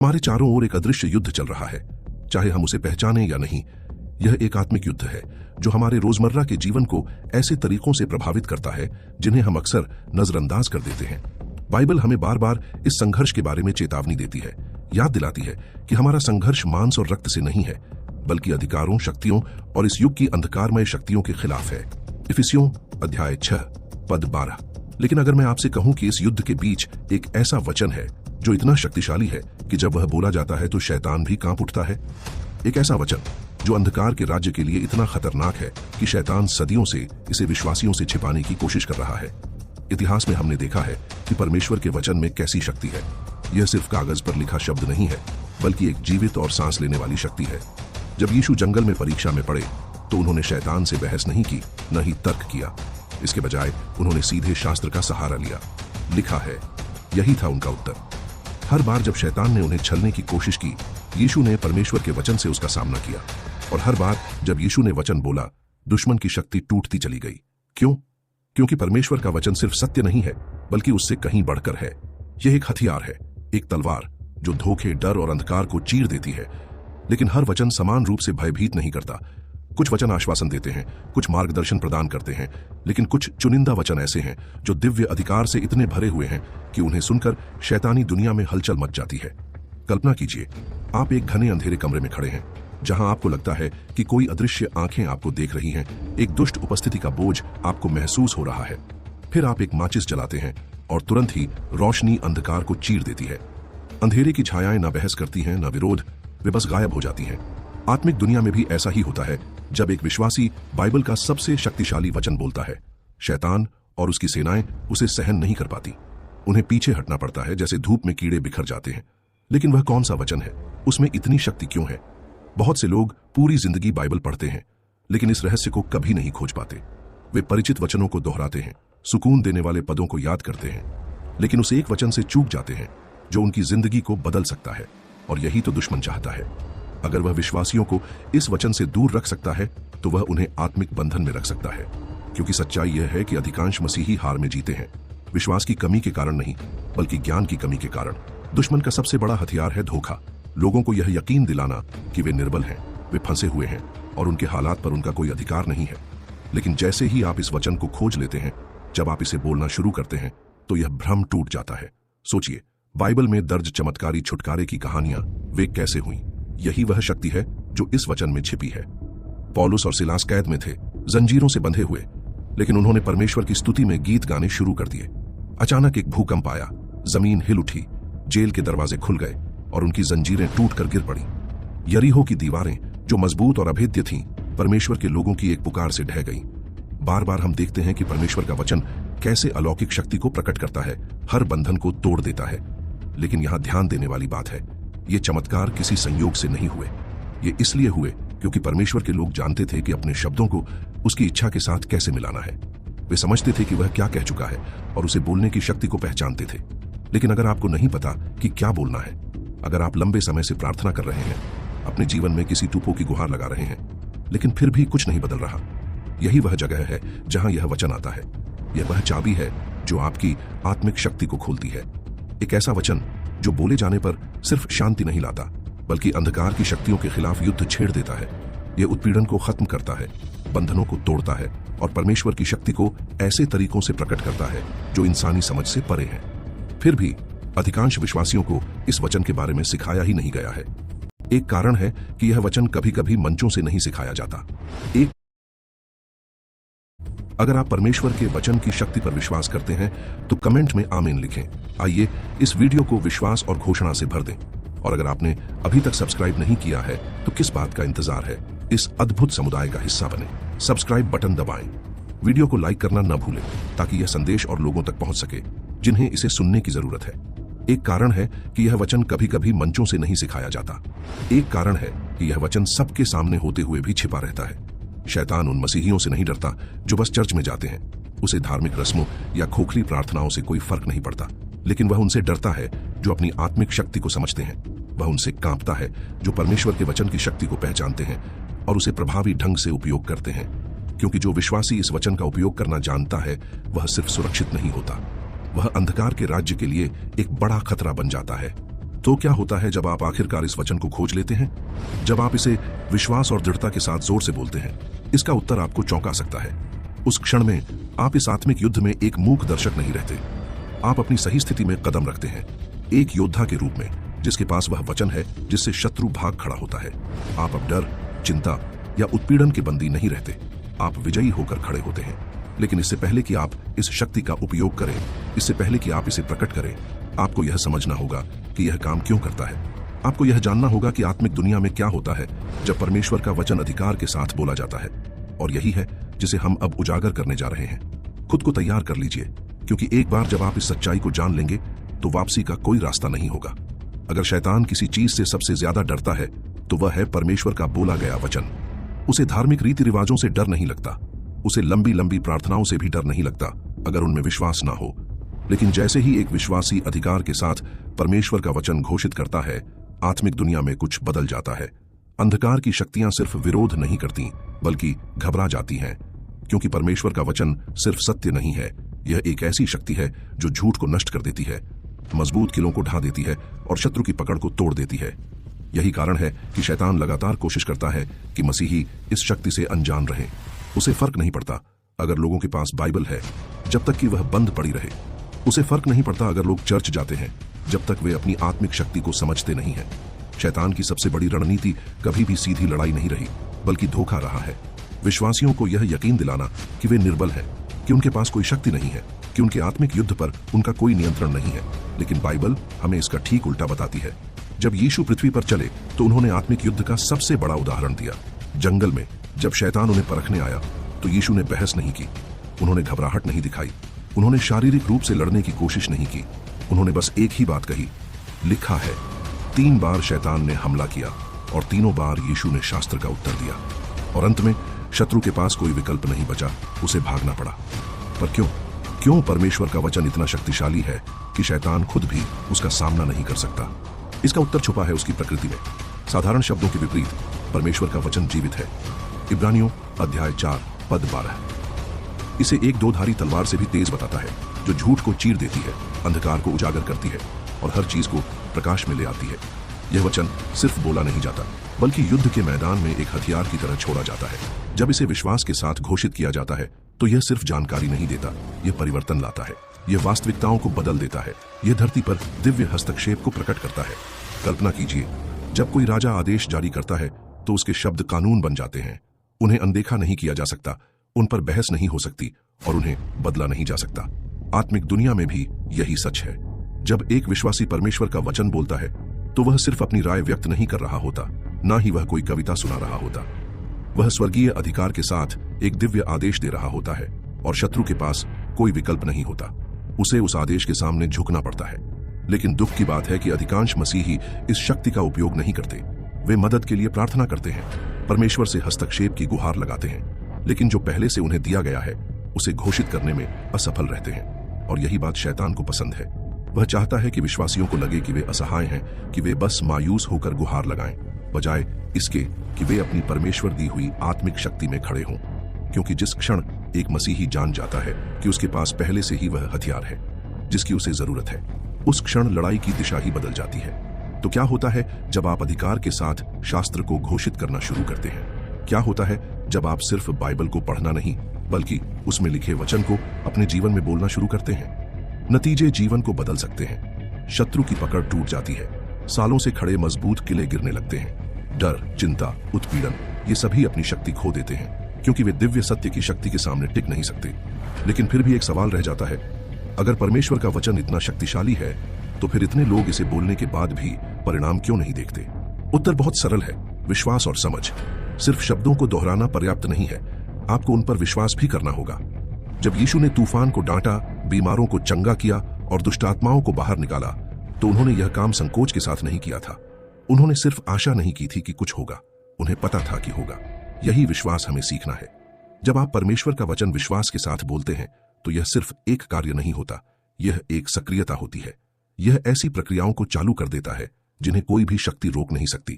हमारे चारों ओर एक अदृश्य युद्ध चल रहा है, चाहे हम उसे पहचाने या नहीं। यह एक आत्मिक युद्ध है जो हमारे रोजमर्रा के जीवन को ऐसे तरीकों से प्रभावित करता है जिन्हें हम अक्सर नजरअंदाज कर देते हैं। बाइबल हमें बार बार इस संघर्ष के बारे में चेतावनी देती है, याद दिलाती है कि हमारा संघर्ष मांस और रक्त से नहीं है, बल्कि अधिकारों, शक्तियों और इस युग की अंधकारमय शक्तियों के खिलाफ है। इफिसियों अध्याय 6 पद 12। लेकिन अगर मैं आपसे कहूं कि इस युद्ध के बीच एक ऐसा वचन है जो इतना शक्तिशाली है कि जब वह बोला जाता है तो शैतान भी कांप उठता है, एक ऐसा वचन जो अंधकार के राज्य के लिए इतना खतरनाक है कि शैतान सदियों से इसे विश्वासियों से छिपाने की कोशिश कर रहा है। इतिहास में हमने देखा है कि परमेश्वर के वचन में कैसी शक्ति है। यह सिर्फ कागज पर लिखा शब्द नहीं है, बल्कि एक जीवित और सांस लेने वाली शक्ति है। जब यीशु जंगल में परीक्षा में पड़े तो उन्होंने शैतान से बहस नहीं की, न ही तर्क किया। इसके बजाय उन्होंने सीधे शास्त्र का सहारा लिया। लिखा है, यही था उनका उत्तर। हर बार जब शैतान ने उन्हें छलने की कोशिश की, यीशु ने परमेश्वर के वचन से उसका सामना किया। और हर बार जब यीशु ने वचन बोला, दुश्मन की शक्ति टूटती चली गई। क्यों? क्योंकि परमेश्वर का वचन सिर्फ सत्य नहीं है, बल्कि उससे कहीं बढ़कर है। यह एक हथियार है, एक तलवार जो धोखे, डर और अंधकार को चीर देती है। लेकिन हर वचन समान रूप से भयभीत नहीं करता। कुछ वचन आश्वासन देते हैं, कुछ मार्गदर्शन प्रदान करते हैं, लेकिन कुछ चुनिंदा वचन ऐसे हैं जो दिव्य अधिकार से इतने भरे हुए हैं कि उन्हें सुनकर शैतानी दुनिया में हलचल मच जाती है। कल्पना कीजिए, आप एक घने अंधेरे कमरे में खड़े हैं, जहां आपको लगता है कि कोई अदृश्य आंखें आपको देख रही हैं। एक दुष्ट उपस्थिति का बोझ आपको महसूस हो रहा है। फिर आप एक माचिस जलाते हैं और तुरंत ही रोशनी अंधकार को चीर देती है। अंधेरे की छायाएं न बहस करती हैं, न विरोध, वे बस गायब हो जाती हैं। आत्मिक दुनिया में भी ऐसा ही होता है। जब एक विश्वासी बाइबल का सबसे शक्तिशाली वचन बोलता है, शैतान और उसकी सेनाएं उसे सहन नहीं कर पाती। उन्हें पीछे हटना पड़ता है, जैसे धूप में कीड़े बिखर जाते हैं। लेकिन वह कौन सा वचन है? उसमें इतनी शक्ति क्यों है? बहुत से लोग पूरी जिंदगी बाइबल पढ़ते हैं, लेकिन इस रहस्य को कभी नहीं खोज पाते। वे परिचित वचनों को दोहराते हैं, सुकून देने वाले पदों को याद करते हैं, लेकिन उस एक वचन से चूक जाते हैं जो उनकी जिंदगी को बदल सकता है। और यही तो दुश्मन चाहता है। अगर वह विश्वासियों को इस वचन से दूर रख सकता है, तो वह उन्हें आत्मिक बंधन में रख सकता है। क्योंकि सच्चाई यह है कि अधिकांश मसीही हार में जीते हैं, विश्वास की कमी के कारण नहीं, बल्कि ज्ञान की कमी के कारण। दुश्मन का सबसे बड़ा हथियार है धोखा। लोगों को यह यकीन दिलाना कि वे निर्बल हैं, वे फंसे हुए हैं और उनके हालात पर उनका कोई अधिकार नहीं है। लेकिन जैसे ही आप इस वचन को खोज लेते हैं, जब आप इसे बोलना शुरू करते हैं, तो यह भ्रम टूट जाता है। सोचिए, बाइबल में दर्ज चमत्कारी छुटकारे की कहानियां वे कैसे हुई? यही वह शक्ति है जो इस वचन में छिपी है। पौलुस और सिलास कैद में थे, जंजीरों से बंधे हुए, लेकिन उन्होंने परमेश्वर की स्तुति में गीत गाने शुरू कर दिए। अचानक एक भूकंप आया, जमीन हिल उठी, जेल के दरवाजे खुल गए और उनकी जंजीरें टूटकर गिर पड़ी। यरीहो की दीवारें, जो मजबूत और अभेद्य थीं, परमेश्वर के लोगों की एक पुकार से ढह गईं। बार बार हम देखते हैं कि परमेश्वर का वचन कैसे अलौकिक शक्ति को प्रकट करता है, हर बंधन को तोड़ देता है। लेकिन यहां ध्यान देने वाली बात है, ये चमत्कार किसी संयोग से नहीं हुए। ये इसलिए हुए क्योंकि परमेश्वर के लोग जानते थे कि अपने शब्दों को उसकी इच्छा के साथ कैसे मिलाना है। वे समझते थे कि वह क्या कह चुका है और उसे बोलने की शक्ति को पहचानते थे। लेकिन अगर आपको नहीं पता कि क्या बोलना है, अगर आप लंबे समय से प्रार्थना कर रहे हैं, अपने जीवन में किसी टूपों की गुहार लगा रहे हैं, लेकिन फिर भी कुछ नहीं बदल रहा, यही वह जगह है जहां यह वचन आता है। यह वह चाबी है जो आपकी आत्मिक शक्ति को खोलती है। एक ऐसा वचन जो बोले जाने पर सिर्फ शांति नहीं लाता, बल्कि अंधकार की शक्तियों के खिलाफ युद्ध छेड़ देता है। यह उत्पीड़न को खत्म करता है, बंधनों को तोड़ता है और परमेश्वर की शक्ति को ऐसे तरीकों से प्रकट करता है जो इंसानी समझ से परे हैं। फिर भी अधिकांश विश्वासियों को इस वचन के बारे में सिखाया ही नहीं गया है। एक कारण है कि यह वचन कभी कभी मंचों से नहीं सिखाया जाता। अगर आप परमेश्वर के वचन की शक्ति पर विश्वास करते हैं तो कमेंट में आमीन लिखें। आइए इस वीडियो को विश्वास और घोषणा से भर दें। और अगर आपने अभी तक सब्सक्राइब नहीं किया है तो किस बात का इंतजार है? इस अद्भुत समुदाय का हिस्सा बने। सब्सक्राइब बटन दबाएं। वीडियो को लाइक करना न भूलें ताकि यह संदेश और लोगों तक पहुंच सके जिन्हें इसे सुनने की जरूरत है। एक कारण है कि यह वचन कभी कभी मंचों से नहीं सिखाया जाता। एक कारण है कि यह वचन सबके सामने होते हुए भी छिपा रहता है। शैतान उन मसीहियों से नहीं डरता जो बस चर्च में जाते हैं। उसे धार्मिक रस्मों या खोखली प्रार्थनाओं से कोई फर्क नहीं पड़ता। लेकिन वह उनसे डरता है जो अपनी आत्मिक शक्ति को समझते हैं। वह उनसे कांपता है जो परमेश्वर के वचन की शक्ति को पहचानते हैं और उसे प्रभावी ढंग से उपयोग करते हैं। क्योंकि जो विश्वासी इस वचन का उपयोग करना जानता है, वह सिर्फ सुरक्षित नहीं होता, वह अंधकार के राज्य के लिए एक बड़ा खतरा बन जाता है। तो क्या होता है जब आप आखिरकार इस वचन को खोज लेते हैं, जब आप इसे विश्वास और दृढ़ता के साथ जोर से बोलते हैं? इसका उत्तर आपको चौंका सकता है। उस क्षण में आप इस आत्मिक युद्ध में एक मूक दर्शक नहीं रहते। आप अपनी सही स्थिति में कदम रखते हैं, एक योद्धा के रूप में जिसके पास वह वचन है जिससे शत्रु भाग खड़ा होता है। आप अब डर, चिंता या उत्पीड़न के बंदी नहीं रहते। आप विजयी होकर खड़े होते हैं। लेकिन इससे पहले कि आप इस शक्ति का उपयोग करें, इससे पहले कि आप इसे प्रकट करें, आपको यह समझना होगा कि यह काम क्यों करता है। आपको यह जानना होगा कि आत्मिक दुनिया में क्या होता है जब परमेश्वर का वचन अधिकार के साथ बोला जाता है। और यही है जिसे हम अब उजागर करने जा रहे हैं। खुद को तैयार कर लीजिए, क्योंकि एक बार जब आप इस सच्चाई को जान लेंगे तो वापसी का कोई रास्ता नहीं होगा। अगर शैतान किसी चीज से सबसे ज्यादा डरता है तो वह है परमेश्वर का बोला गया वचन। उसे धार्मिक रीति रिवाजों से डर नहीं लगता, उसे लंबी लंबी प्रार्थनाओं से भी डर नहीं लगता अगर उनमें विश्वास ना हो। लेकिन जैसे ही एक विश्वासी अधिकार के साथ परमेश्वर का वचन घोषित करता है, आत्मिक दुनिया में कुछ बदल जाता है। अंधकार की शक्तियां सिर्फ विरोध नहीं करती बल्कि घबरा जाती हैं, क्योंकि परमेश्वर का वचन सिर्फ सत्य नहीं है, यह एक ऐसी शक्ति है जो झूठ को नष्ट कर देती है, मजबूत किलों को ढा देती है और शत्रु की पकड़ को तोड़ देती है। यही कारण है कि शैतान लगातार कोशिश करता है कि मसीही इस शक्ति से अनजान रहे। उसे फर्क नहीं पड़ता अगर लोगों के पास बाइबल है जब तक कि वह बंद पड़ी रहे। उसे फर्क नहीं पड़ता अगर लोग चर्च जाते हैं जब तक वे अपनी आत्मिक शक्ति को समझते नहीं हैं। शैतान की सबसे बड़ी रणनीति कभी भी सीधी लड़ाई नहीं रही, बल्कि धोखा रहा है। विश्वासियों को यह यकीन दिलाना कि वे निर्बल हैं, कि उनके पास कोई शक्ति नहीं है, कि उनके आत्मिक युद्ध पर उनका कोई नियंत्रण नहीं है। लेकिन बाइबल हमें इसका ठीक उल्टा बताती है। जब यीशु पृथ्वी पर चले तो उन्होंने आत्मिक युद्ध का सबसे बड़ा उदाहरण दिया। जंगल में जब शैतान उन्हें परखने आया तो यीशु ने बहस नहीं की, उन्होंने घबराहट नहीं दिखाई, उन्होंने शारीरिक रूप से लड़ने की कोशिश नहीं की। उन्होंने बस एक ही बात कही, लिखा है। 3 बार शैतान ने हमला किया और तीनों बार यीशु ने शास्त्र का उत्तर दिया। और अंत में शत्रु के पास कोई विकल्प नहीं बचा, उसे भागना पड़ा। पर क्यों परमेश्वर का वचन इतना शक्तिशाली है कि शैतान खुद भी उसका सामना नहीं कर सकता? इसका उत्तर छुपा है उसकी प्रकृति में। साधारण शब्दों के विपरीत परमेश्वर का वचन जीवित है। इब्रानियों अध्याय 4 पद 12 इसे एक 2-धारी तलवार से भी तेज बताता है, जो झूठ को चीर देती है, अंधकार को उजागर करती है और हर चीज को प्रकाश में ले आती है। यह वचन सिर्फ बोला नहीं जाता, बल्कि युद्ध के मैदान में एक हथियार की तरह छोड़ा जाता है। जब इसे विश्वास के साथ घोषित किया जाता है तो यह सिर्फ जानकारी नहीं देता, यह परिवर्तन लाता है, यह वास्तविकताओं को बदल देता है, यह धरती पर दिव्य हस्तक्षेप को प्रकट करता है। कल्पना कीजिए, जब कोई राजा आदेश जारी करता है तो उसके शब्द कानून बन जाते हैं। उन्हें अनदेखा नहीं किया जा सकता, उन पर बहस नहीं हो सकती और उन्हें बदला नहीं जा सकता। आत्मिक दुनिया में भी यही सच है। जब एक विश्वासी परमेश्वर का वचन बोलता है तो वह सिर्फ अपनी राय व्यक्त नहीं कर रहा होता, ना ही वह कोई कविता सुना रहा होता। वह स्वर्गीय अधिकार के साथ एक दिव्य आदेश दे रहा होता है और शत्रु के पास कोई विकल्प नहीं होता, उसे उस आदेश के सामने झुकना पड़ता है। लेकिन दुख की बात है कि अधिकांश मसीही इस शक्ति का उपयोग नहीं करते। वे मदद के लिए प्रार्थना करते हैं, परमेश्वर से हस्तक्षेप की गुहार लगाते हैं, लेकिन जो पहले से उन्हें दिया गया है उसे घोषित करने में असफल रहते हैं। और यही बात शैतान को पसंद है। वह चाहता है कि विश्वासियों को लगे कि वे असहाय हैं, कि वे बस मायूस होकर गुहार लगाएं, बजाय इसके कि वे अपनी परमेश्वर दी हुई आत्मिक शक्ति में खड़े हों। क्योंकि जिस क्षण एक मसीही जान जाता है कि उसके पास पहले से ही वह हथियार है जिसकी उसे जरूरत है, उस क्षण लड़ाई की दिशा ही बदल जाती है। तो क्या होता है जब आप अधिकार के साथ शास्त्र को घोषित करना शुरू करते हैं? क्या होता है जब आप सिर्फ बाइबल को पढ़ना नहीं बल्कि उसमें लिखे वचन को अपने जीवन में बोलना शुरू करते हैं? नतीजे जीवन को बदल सकते हैं। शत्रु की पकड़ टूट जाती है, सालों से खड़े मजबूत किले गिरने लगते हैं। डर, चिंता, उत्पीड़न, ये सभी अपनी शक्ति खो देते हैं, क्योंकि वे दिव्य सत्य की शक्ति के सामने टिक नहीं सकते। लेकिन फिर भी एक सवाल रह जाता है, अगर परमेश्वर का वचन इतना शक्तिशाली है तो फिर इतने लोग इसे बोलने के बाद भी परिणाम क्यों नहीं देखते? उत्तर बहुत सरल है, विश्वास और समझ। सिर्फ शब्दों को दोहराना पर्याप्त नहीं है, आपको उन पर विश्वास भी करना होगा। जब यीशु ने तूफान को डांटा, बीमारों को चंगा किया और दुष्टात्माओं को बाहर निकाला, तो उन्होंने यह काम संकोच के साथ नहीं किया था। उन्होंने सिर्फ आशा नहीं की थी कि कुछ होगा, उन्हें पता था कि होगा। यही विश्वास हमें सीखना है। जब आप परमेश्वर का वचन विश्वास के साथ बोलते हैं तो यह सिर्फ एक कार्य नहीं होता, यह एक सक्रियता होती है। यह ऐसी प्रक्रियाओं को चालू कर देता है जिन्हें कोई भी शक्ति रोक नहीं सकती।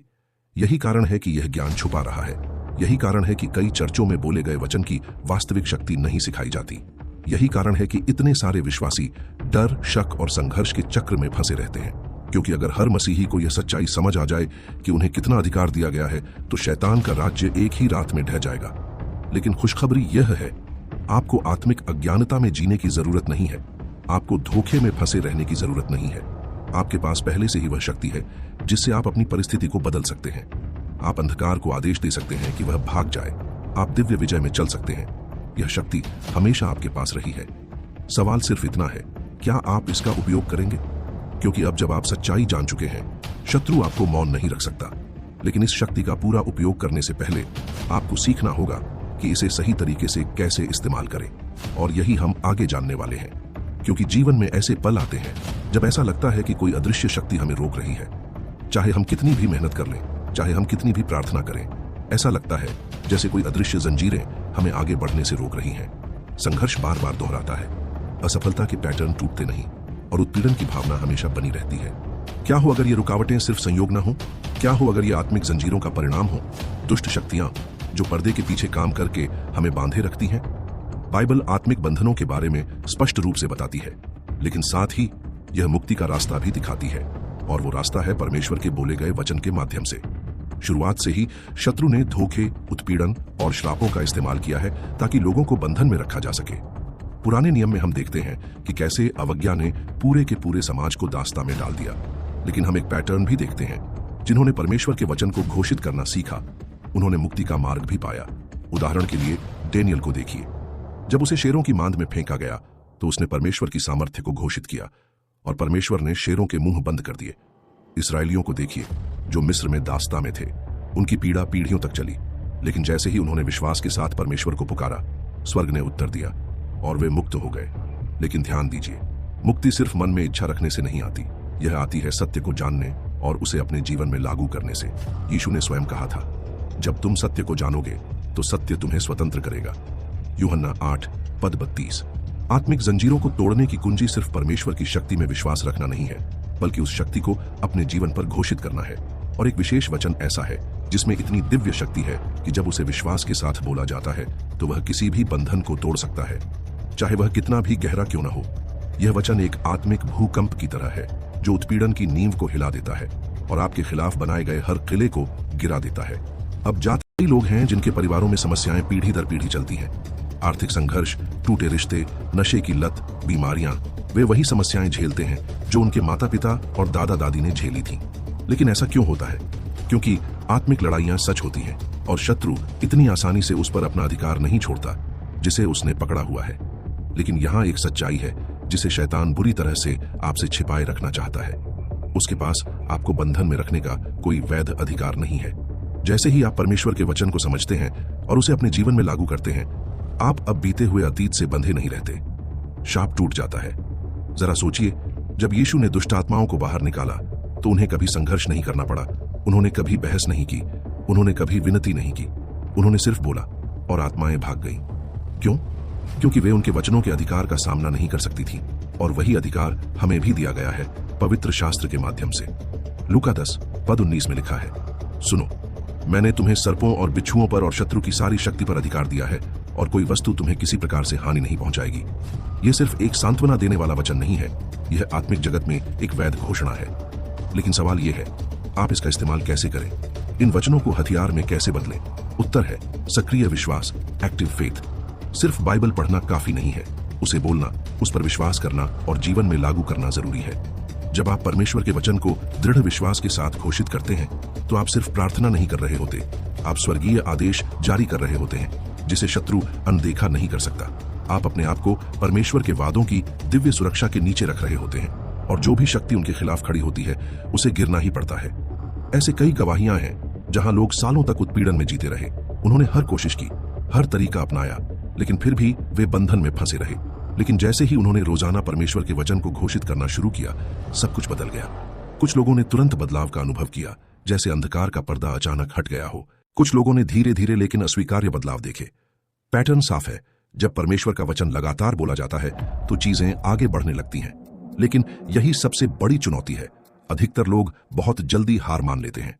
यही कारण है कि यह ज्ञान छुपा रहा है। यही कारण है कि कई चर्चों में बोले गए वचन की वास्तविक शक्ति नहीं सिखाई जाती। यही कारण है कि इतने सारे विश्वासी डर, शक और संघर्ष के चक्र में फंसे रहते हैं, क्योंकि अगर हर मसीही को यह सच्चाई समझ आ जाए कि उन्हें कितना अधिकार दिया गया है तो शैतान का राज्य एक ही रात में ढह जाएगा। लेकिन खुशखबरी यह है, आपको आत्मिक अज्ञानता में जीने की जरूरत नहीं है, आपको धोखे में फंसे रहने की जरूरत नहीं है। आपके पास पहले से ही वह शक्ति है जिससे आप अपनी परिस्थिति को बदल सकते हैं। आप अंधकार को आदेश दे सकते हैं कि वह भाग जाए, आप दिव्य विजय में चल सकते हैं। यह शक्ति हमेशा आपके पास रही है। सवाल सिर्फ इतना है, क्या आप इसका उपयोग करेंगे? क्योंकि अब जब आप सच्चाई जान चुके हैं, शत्रु आपको मौन नहीं रख सकता। लेकिन इस शक्ति का पूरा उपयोग करने से पहले आपको सीखना होगा कि इसे सही तरीके से कैसे इस्तेमाल करें। और यही हम आगे जानने वाले हैं, क्योंकि जीवन में ऐसे पल आते हैं जब ऐसा लगता है कि कोई अदृश्य शक्ति हमें रोक रही है। चाहे हम कितनी भी मेहनत कर लें, चाहे हम कितनी भी प्रार्थना करें, ऐसा लगता है जैसे कोई अदृश्य जंजीरें हमें आगे बढ़ने से रोक रही हैं। संघर्ष बार बार दोहराता है, असफलता के पैटर्न टूटते नहीं और उत्पीड़न की भावना हमेशा बनी रहती है। क्या हो अगर ये रुकावटें सिर्फ संयोग न हो? क्या हो अगर ये आत्मिक जंजीरों का परिणाम हो? दुष्ट शक्तियां जो पर्दे के पीछे काम करके हमें बांधे रखती हैं। बाइबल आत्मिक बंधनों के बारे में स्पष्ट रूप से बताती है, लेकिन साथ ही यह मुक्ति का रास्ता भी दिखाती है, और वो रास्ता है परमेश्वर के बोले गए वचन के माध्यम से। शुरुआत से ही शत्रु ने धोखे, उत्पीड़न और श्रापों का इस्तेमाल किया है ताकि लोगों को बंधन में रखा जा सके। पुराने नियम में हम देखते हैं कि कैसे अवज्ञा ने पूरे के पूरे समाज को दास्ता में डाल दिया। लेकिन हम एक पैटर्न भी देखते हैं, जिन्होंने परमेश्वर के वचन को घोषित करना सीखा, उन्होंने मुक्ति का मार्ग भी पाया। उदाहरण के लिए डेनियल को देखिए। जब उसे शेरों की मांद में फेंका गया तो उसने परमेश्वर की सामर्थ्य को घोषित किया और परमेश्वर ने शेरों के मुंह बंद कर दिए। इसराइलियों को देखिए, जो मिस्र में दास्ता में थे। उनकी पीड़ा पीढ़ियों तक चली, लेकिन जैसे ही उन्होंने विश्वास के साथ परमेश्वर को पुकारा, स्वर्ग ने उत्तर दिया और वे मुक्त हो गए। लेकिन ध्यान दीजिए, मुक्ति सिर्फ मन में इच्छा रखने से नहीं आती, यह आती है सत्य को जानने और उसे अपने जीवन में लागू करने से। यीशु ने स्वयं कहा था, जब तुम सत्य को जानोगे तो सत्य तुम्हें स्वतंत्र करेगा। यूहन्ना 8:32। आत्मिक जंजीरों को तोड़ने की कुंजी सिर्फ परमेश्वर की शक्ति में विश्वास रखना नहीं है, बल्कि उस शक्ति को अपने जीवन पर घोषित करना है। और एक विशेष वचन ऐसा है जिसमें इतनी दिव्य शक्ति है कि जब उसे विश्वास के साथ बोला जाता है तो वह किसी भी बंधन को तोड़ सकता है, चाहे वह कितना भी गहरा क्यों न हो। यह वचन एक आत्मिक भूकंप की तरह है जो उत्पीड़न की नींव को हिला देता है और आपके खिलाफ बनाए गए हर किले को गिरा देता है। अब जाति लोग हैं जिनके परिवारों में समस्याएं पीढ़ी दर पीढ़ी चलती हैं। आर्थिक संघर्ष, टूटे रिश्ते, नशे की लत, बीमारियां, वे वही समस्याएं झेलते हैं जो उनके माता पिता और दादा दादी ने झेली थीं। लेकिन ऐसा क्यों होता है? क्योंकि आत्मिक लड़ाइयां सच होती हैं और शत्रु इतनी आसानी से उस पर अपना अधिकार नहीं छोड़ता जिसे उसने पकड़ा हुआ है। लेकिन यहाँ एक सच्चाई है जिसे शैतान बुरी तरह से आपसे छिपाए रखना चाहता है। उसके पास आपको बंधन में रखने का कोई वैध अधिकार नहीं है। जैसे ही आप परमेश्वर के वचन को समझते हैं और उसे अपने जीवन में लागू करते हैं, आप अब बीते हुए अतीत से बंधे नहीं रहते। शाप टूट जाता है। जरा सोचिए, जब यीशु ने दुष्ट आत्माओं को बाहर निकाला तो उन्हें कभी संघर्ष नहीं करना पड़ा, उन्होंने कभी बहस नहीं की, उन्होंने कभी विनती नहीं की, उन्होंने सिर्फ बोला और आत्माएं भाग गईं। क्यों? क्योंकि वे उनके वचनों के अधिकार का सामना नहीं कर सकती थी, और वही अधिकार हमें भी दिया गया है पवित्र शास्त्र के माध्यम से। लूका 10:19 में लिखा है, सुनो, मैंने तुम्हें सर्पों और बिच्छुओं पर और शत्रु की सारी शक्ति पर अधिकार दिया है, और कोई वस्तु तुम्हें किसी प्रकार से हानि नहीं पहुंचाएगी। यह सिर्फ एक सांत्वना देने वाला वचन नहीं है, यह आत्मिक जगत में एक वैध घोषणा है। लेकिन सवाल यह है, आप इसका इस्तेमाल कैसे करें? इन वचनों को हथियार में कैसे बदलें? उत्तर है सक्रिय विश्वास, एक्टिव फेथ। सिर्फ बाइबल पढ़ना काफी नहीं है, उसे बोलना, उस पर विश्वास करना और जीवन में लागू करना जरूरी है। जब आप परमेश्वर के वचन को दृढ़ विश्वास के साथ घोषित करते हैं तो आप सिर्फ प्रार्थना नहीं कर रहे होते, आप स्वर्गीय आदेश जारी कर रहे होते हैं जिसे शत्रु अनदेखा नहीं कर सकता। आप अपने आप को परमेश्वर के वादों की दिव्य सुरक्षा के नीचे रख रहे होते हैं, और जो भी शक्ति उनके खिलाफ खड़ी होती है उसे गिरना ही पड़ता है। ऐसे कई गवाहियां हैं जहां लोग सालों तक उत्पीड़न में जीते रहे। उन्होंने हर कोशिश की, हर तरीका अपनाया, लेकिन फिर भी वे बंधन में फंसे रहे। लेकिन जैसे ही उन्होंने रोजाना परमेश्वर के वचन को घोषित करना शुरू किया, सब कुछ बदल गया। कुछ लोगों ने तुरंत बदलाव का अनुभव किया, जैसे अंधकार का पर्दा अचानक हट गया हो। कुछ लोगों ने धीरे धीरे लेकिन अस्वीकार्य बदलाव देखे। पैटर्न साफ है, जब परमेश्वर का वचन लगातार बोला जाता है तो चीजें आगे बढ़ने लगती हैं। लेकिन यही सबसे बड़ी चुनौती है, अधिकतर लोग बहुत जल्दी हार मान लेते हैं।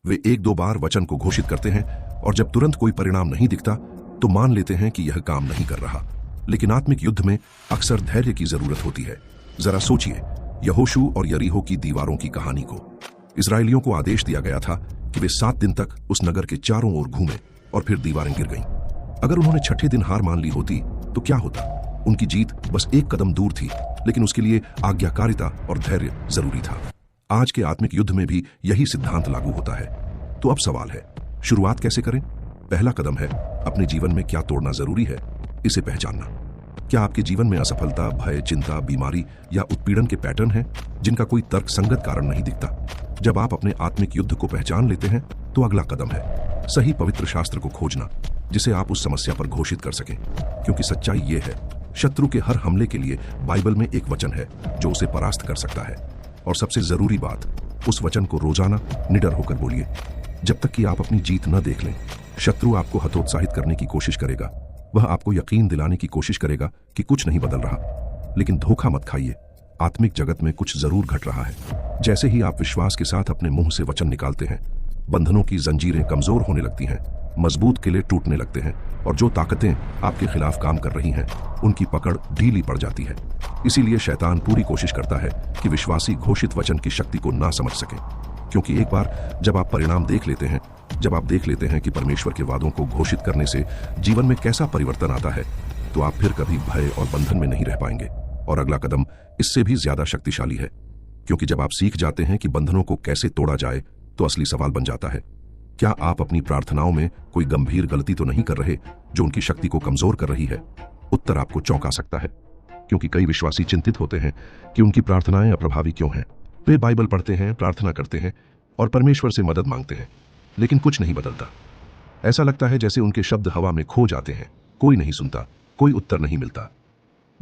वे 1-2 बार वचन को घोषित करते हैं और जब तुरंत कोई परिणाम नहीं दिखता तो मान लेते हैं कि यह काम नहीं कर रहा। लेकिन आत्मिक युद्ध में अक्सर धैर्य की जरूरत होती है। जरा सोचिए, यहोशू और यरीहो की दीवारों की कहानी को। इस्राएलियों को आदेश दिया गया था कि वे 7 दिन तक उस नगर के चारों ओर घूमें और फिर दीवारें गिर गईं। अगर उन्होंने छठे दिन हार मान ली होती तो क्या होता? उनकी जीत बस एक कदम दूर थी, लेकिन उसके लिए आज्ञाकारिता और धैर्य जरूरी था। आज के आत्मिक युद्ध में भी यही सिद्धांत लागू होता है। तो अब सवाल है, शुरुआत कैसे करें? पहला कदम है अपने जीवन में क्या तोड़ना जरूरी है, इसे पहचानना। क्या आपके जीवन में असफलता, भय, चिंता, बीमारी या उत्पीड़न के पैटर्न हैं जिनका कोई तर्कसंगत कारण नहीं दिखता? जब आप अपने आत्मिक युद्ध को पहचान लेते हैं तो अगला कदम है सही पवित्र शास्त्र को खोजना, जिसे आप उस समस्या पर घोषित कर सकें। क्योंकि सच्चाई ये है, शत्रु के हर हमले के लिए बाइबल में एक वचन है जो उसे परास्त कर सकता है। और सबसे जरूरी बात, उस वचन को रोजाना निडर होकर बोलिए। जब तक कि आप अपनी जीत न देख लें, शत्रु आपको हतोत्साहित करने की कोशिश करेगा। वह आपको यकीन दिलाने की कोशिश करेगा कि कुछ नहीं बदल रहा। लेकिन धोखा मत खाइए, आत्मिक जगत में कुछ जरूर घट रहा है। जैसे ही आप विश्वास के साथ अपने मुंह से वचन निकालते हैं, बंधनों की जंजीरें कमजोर होने लगती हैं, मजबूत किले टूटने लगते हैं और जो ताकतें आपके खिलाफ काम कर रही हैं, उनकी पकड़ ढीली पड़ जाती है। इसीलिए शैतान पूरी कोशिश करता है कि विश्वासी घोषित वचन की शक्ति को ना समझ सके। क्योंकि एक बार जब आप परिणाम देख लेते हैं, जब आप देख लेते हैं कि परमेश्वर के वादों को घोषित करने से जीवन में कैसा परिवर्तन आता है, तो आप फिर कभी भय और बंधन में नहीं रह पाएंगे। और अगला कदम इससे भी ज्यादा शक्तिशाली है, क्योंकि जब आप सीख जाते हैं कि बंधनों को कैसे तोड़ा जाए, तो असली सवाल बन जाता है, क्या आप अपनी प्रार्थनाओं में कोई गंभीर गलती तो नहीं कर रहे जो उनकी शक्ति को कमजोर कर रही है? उत्तर आपको चौंका सकता है, क्योंकि कई विश्वासी चिंतित होते हैं कि उनकी प्रार्थनाएं अप्रभावी क्यों हैं। वे बाइबल पढ़ते हैं, प्रार्थना करते हैं और परमेश्वर से मदद मांगते हैं, लेकिन कुछ नहीं बदलता। ऐसा लगता है जैसे उनके शब्द हवा में खो जाते हैं, कोई नहीं सुनता, कोई उत्तर नहीं मिलता।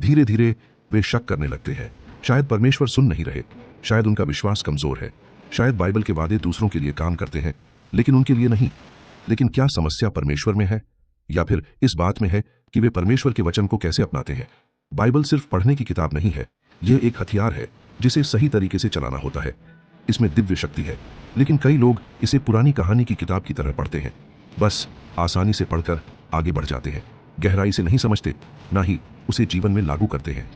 धीरे धीरे वे शक करने लगते हैं, शायद परमेश्वर सुन नहीं रहे, शायद उनका विश्वास कमजोर है, शायद बाइबल के वादे दूसरों के लिए काम करते हैं लेकिन उनके लिए नहीं। लेकिन क्या समस्या परमेश्वर में है या फिर इस बात में है कि वे परमेश्वर के वचन को कैसे अपनाते हैं? बाइबल सिर्फ पढ़ने की किताब नहीं है, यह एक हथियार है जिसे सही तरीके से चलाना होता है। इसमें दिव्य शक्ति है, लेकिन कई लोग इसे पुरानी कहानी की किताब की तरह पढ़ते हैं, बस आसानी से पढ़कर आगे बढ़ जाते हैं, गहराई से नहीं समझते, ना ही उसे जीवन में लागू करते हैं।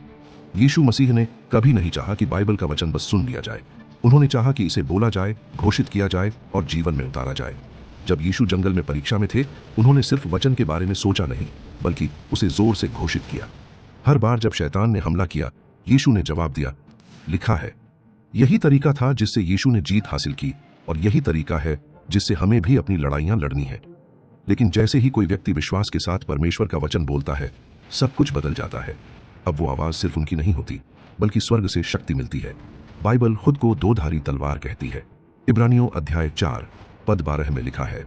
यीशु मसीह ने कभी नहीं चाहा कि बाइबल का वचन बस सुन लिया जाए। उन्होंने चाहा कि इसे बोला जाए, घोषित किया जाए और जीवन में उतारा जाए। जब यीशु जंगल में परीक्षा में थे, उन्होंने सिर्फ वचन के बारे में सोचा नहीं, बल्कि उसे जोर से घोषित किया। हर बार जब शैतान ने हमला किया, यीशु ने जवाब दिया, लिखा है। यही तरीका था जिससे यीशु ने जीत हासिल की, और यही तरीका है जिससे हमें भी अपनी लड़ाइयां लड़नी है। लेकिन जैसे ही कोई व्यक्ति विश्वास के साथ परमेश्वर का वचन बोलता है, सब कुछ बदल जाता है। अब वो आवाज सिर्फ उनकी नहीं होती, बल्कि स्वर्ग से शक्ति मिलती है। बाइबल खुद को दो-धारी तलवार कहती है। इब्रानियों अध्याय 4 पद 12 में लिखा है,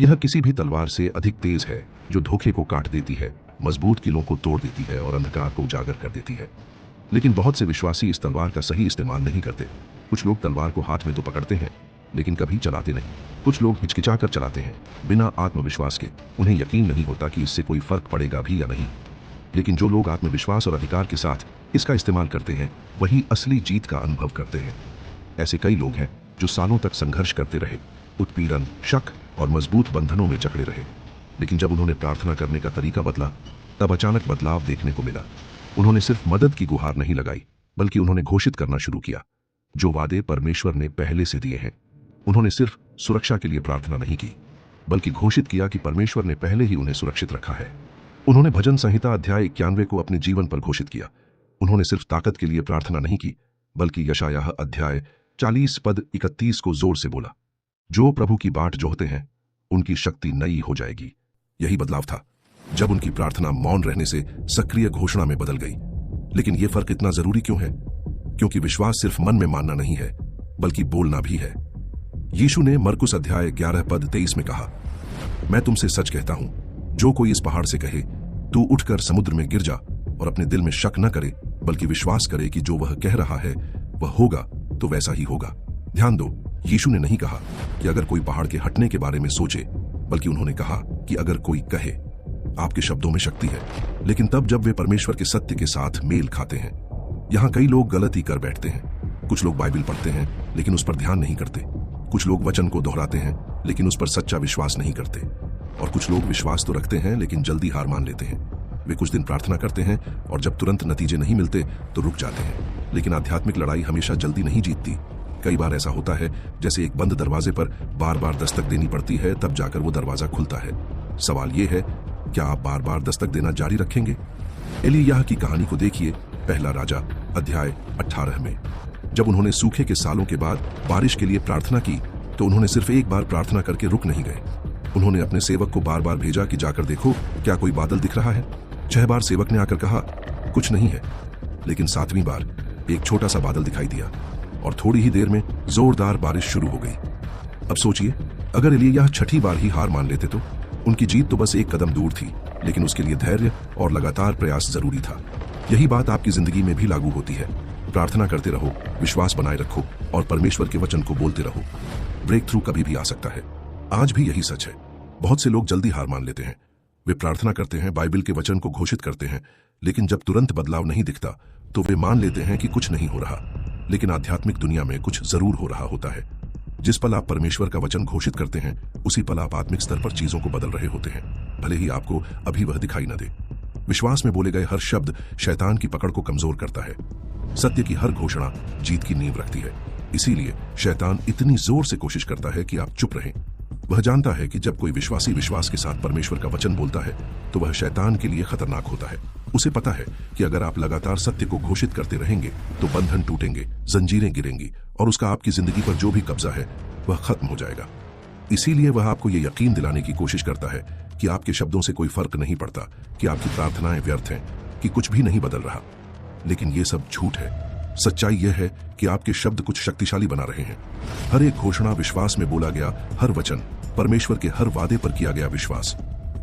यह किसी भी तलवार से अधिक तेज है, जो धोखे को काट देती है, मजबूत किलों को तोड़ देती है और अंधकार को उजागर कर देती है। लेकिन बहुत से विश्वासी इस तलवार का सही इस्तेमाल नहीं करते। कुछ लोग तलवार को हाथ में तो पकड़ते हैं, लेकिन कभी चलाते नहीं। कुछ लोग हिचकिचाकर चलाते हैं, बिना आत्मविश्वास के। उन्हें यकीन नहीं होता कि इससे कोई फर्क पड़ेगा भी या नहीं। लेकिन जो लोग आत्मविश्वास और अधिकार के साथ इसका इस्तेमाल करते हैं, वही असली जीत का अनुभव करते हैं। ऐसे कई लोग हैं जो सालों तक संघर्ष करते रहे, उत्पीड़न, शक और मजबूत बंधनों में जकड़े रहे। लेकिन जब उन्होंने प्रार्थना करने का तरीका बदला, तब अचानक बदलाव देखने को मिला। उन्होंने सिर्फ मदद की गुहार नहीं लगाई, बल्कि उन्होंने घोषित करना शुरू किया जो वादे परमेश्वर ने पहले से दिए हैं। उन्होंने सिर्फ सुरक्षा के लिए प्रार्थना नहीं की, बल्कि घोषित किया कि परमेश्वर ने पहले ही उन्हें सुरक्षित रखा है। उन्होंने भजन संहिता अध्याय 91 को अपने जीवन पर घोषित किया। उन्होंने सिर्फ ताकत के लिए प्रार्थना नहीं की, बल्कि यशायाह अध्याय 40 पद 31 को जोर से बोला, जो प्रभु की बाट जोहते हैं, उनकी शक्ति नई हो जाएगी। यही बदलाव था जब उनकी प्रार्थना मौन रहने से सक्रिय घोषणा में बदल गई। लेकिन यह फर्क इतना जरूरी क्यों है? क्योंकि विश्वास सिर्फ मन में मानना नहीं है, बल्कि बोलना भी है। यीशु ने मरकुस अध्याय 11 पद 23 में कहा, मैं तुमसे सच कहता हूं, जो कोई इस पहाड़ से कहे, तू उठकर समुद्र में गिर जा, और अपने दिल में शक न करे, बल्कि विश्वास करे कि जो वह कह रहा है वह होगा, तो वैसा ही होगा। ध्यान दो, यीशु ने नहीं कहा कि अगर कोई पहाड़ के हटने के बारे में सोचे, बल्कि उन्होंने कहा कि अगर कोई कहे। आपके शब्दों में शक्ति है, लेकिन तब जब वे परमेश्वर के सत्य के साथ मेल खाते हैं। यहाँ कई लोग गलती कर बैठते हैं। कुछ लोग बाइबल पढ़ते हैं, लेकिन उस पर ध्यान नहीं करते। कुछ लोग वचन को दोहराते हैं, लेकिन उस पर सच्चा विश्वास नहीं करते। और कुछ लोग विश्वास तो रखते हैं, लेकिन जल्दी हार मान लेते हैं। वे कुछ दिन प्रार्थना करते हैं और जब तुरंत नतीजे नहीं मिलते तो रुक जाते हैं। लेकिन आध्यात्मिक लड़ाई हमेशा जल्दी नहीं जीतती। कई बार ऐसा होता है जैसे एक बंद दरवाजे पर बार बार दस्तक देनी पड़ती है, तब जाकर वो दरवाजा खुलता है। सवाल ये है, क्या आप बार बार दस्तक देना जारी रखेंगे? एलियाह की कहानी को देखिए, पहला राजा अध्याय 18 में। जब उन्होंने सूखे के सालों के बाद बारिश के लिए प्रार्थना की तो उन्होंने सिर्फ एक बार प्रार्थना करके रुक नहीं गए। उन्होंने अपने सेवक को बार बार भेजा कि जाकर देखो क्या कोई बादल दिख रहा है। 6 बार सेवक ने आकर कहा कुछ नहीं है, लेकिन 7वीं बार एक छोटा सा बादल दिखाई दिया और थोड़ी ही देर में जोरदार बारिश शुरू हो गई। अब सोचिए, अगर एलियाह 6ठी बार ही हार मान लेते तो उनकी जीत तो बस एक कदम दूर थी, लेकिन उसके लिए धैर्य और लगातार प्रयास जरूरी था। यही बात आपकी जिंदगी में भी लागू होती है। प्रार्थना करते रहो, विश्वास बनाए रखो और परमेश्वर के वचन को बोलते रहो। ब्रेक थ्रू कभी भी आ सकता है। आज भी यही सच है। बहुत से लोग जल्दी हार मान लेते हैं। वे प्रार्थना करते हैं, बाइबल के वचन को घोषित करते हैं, लेकिन जब तुरंत बदलाव नहीं दिखता तो वे मान लेते हैं कि कुछ नहीं हो रहा। लेकिन आध्यात्मिक दुनिया में कुछ जरूर हो रहा होता है। जिस पल आप परमेश्वर का वचन घोषित करते हैं, उसी पल आप आत्मिक स्तर पर चीजों को बदल रहे होते हैं, भले ही आपको अभी वह दिखाई न दे। विश्वास में बोले गए हर शब्द शैतान की पकड़ को कमजोर करता है। सत्य की हर घोषणा जीत की नींव रखती है। इसीलिए शैतान इतनी जोर से कोशिश करता है कि आप चुप रहें। वह जानता है कि जब कोई विश्वासी विश्वास के साथ परमेश्वर का वचन बोलता है तो वह शैतान के लिए खतरनाक होता है। उसे पता है कि अगर आप लगातार सत्य को घोषित करते रहेंगे तो बंधन टूटेंगे, जंजीरें गिरेंगी और उसका आपकी जिंदगी पर जो भी कब्जा है वह खत्म हो जाएगा। इसीलिए वह आपको यह यकीन दिलाने की कोशिश करता है कि आपके शब्दों से कोई फर्क नहीं पड़ता, कि आपकी प्रार्थनाएं व्यर्थ हैं, कि कुछ भी नहीं बदल रहा। लेकिन ये सब झूठ है। सच्चाई यह है कि आपके शब्द कुछ शक्तिशाली बना रहे हैं। हर एक घोषणा, विश्वास में बोला गया हर वचन, परमेश्वर के हर वादे पर किया गया विश्वास,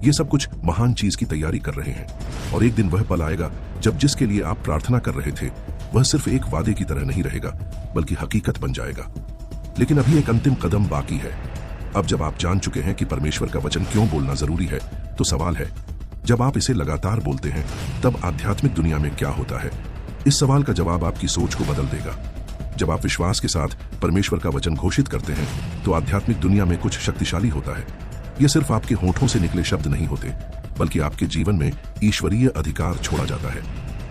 ये सब कुछ महान चीज की तैयारी कर रहे हैं। और एक दिन वह पल आएगा जब जिसके लिए आप प्रार्थना कर रहे थे वह सिर्फ एक वादे की तरह नहीं रहेगा, बल्कि हकीकत बन जाएगा। लेकिन अभी एक अंतिम कदम बाकी है। अब जब आप जान चुके हैं कि परमेश्वर का वचन क्यों बोलना जरूरी है, तो सवाल है, जब आप इसे लगातार बोलते हैं तब आध्यात्मिक दुनिया में क्या होता है? इस सवाल का जवाब आपकी सोच को बदल देगा। जब आप विश्वास के साथ परमेश्वर का वचन घोषित करते हैं तो आध्यात्मिक दुनिया में कुछ शक्तिशाली होता है। ये सिर्फ आपके होठों से निकले शब्द नहीं होते, बल्कि आपके जीवन में ईश्वरीय अधिकार छोड़ा जाता है।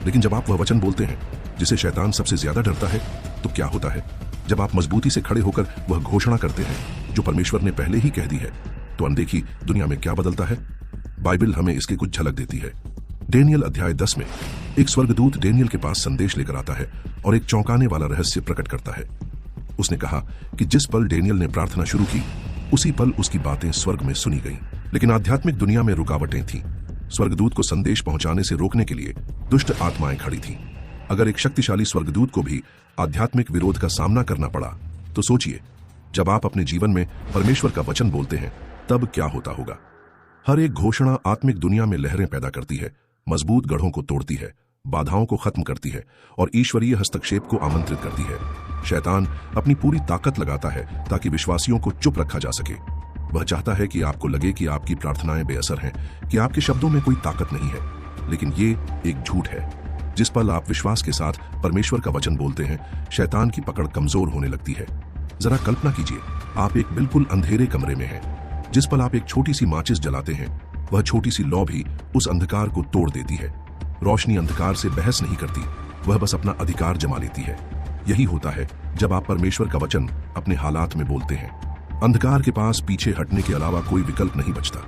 लेकिन जब आप वह वचन बोलते हैं जिसे शैतान सबसे ज्यादा डरता है, तो क्या होता है? जब आप मजबूती से खड़े होकर वह घोषणा करते हैं जो परमेश्वर ने पहले ही कह दी है, तो अनदेखी दुनिया में क्या बदलता है? बाइबल हमें इसकी कुछ झलक देती है। डेनियल अध्याय 10 में एक स्वर्गदूत डेनियल के पास संदेश लेकर आता है और एक चौंकाने वाला रहस्य प्रकट करता है। उसने कहा कि जिस पल डेनियल ने प्रार्थना शुरू की, उसी पल उसकी बातें स्वर्ग में सुनी गईं। लेकिन आध्यात्मिक दुनिया में रुकावटें थीं। स्वर्गदूत को संदेश पहुंचाने से रोकने के लिए दुष्ट आत्माएं खड़ी थीं। अगर एक शक्तिशाली स्वर्गदूत को भी आध्यात्मिक विरोध का सामना करना पड़ा, तो सोचिए, जब आप अपने जीवन में परमेश्वर का वचन बोलते हैं तब क्या होता होगा? हर एक घोषणा आत्मिक दुनिया में लहरें पैदा करती है, मजबूत गढ़ों को तोड़ती है, बाधाओं को खत्म करती है और ईश्वरीय हस्तक्षेप को आमंत्रित करती है। शैतान अपनी पूरी ताकत लगाता है ताकि विश्वासियों को चुप रखा जा सके। वह चाहता है कि आपको लगे कि आपकी प्रार्थनाएं बेअसर हैं, कि आपके शब्दों में कोई ताकत नहीं है। लेकिन ये एक झूठ है। जिस पल आप विश्वास के साथ परमेश्वर का वचन बोलते हैं, शैतान की पकड़ कमजोर होने लगती है। जरा कल्पना कीजिए, आप एक बिल्कुल अंधेरे कमरे में हैं। जिस पल आप एक छोटी सी माचिस जलाते हैं, वह छोटी सी लौ भी उस अंधकार को तोड़ देती है। रोशनी अंधकार से बहस नहीं करती, वह बस अपना अधिकार जमा लेती है। यही होता है जब आप परमेश्वर का वचन अपने हालात में बोलते हैं। अंधकार के पास पीछे हटने के अलावा कोई विकल्प नहीं बचता।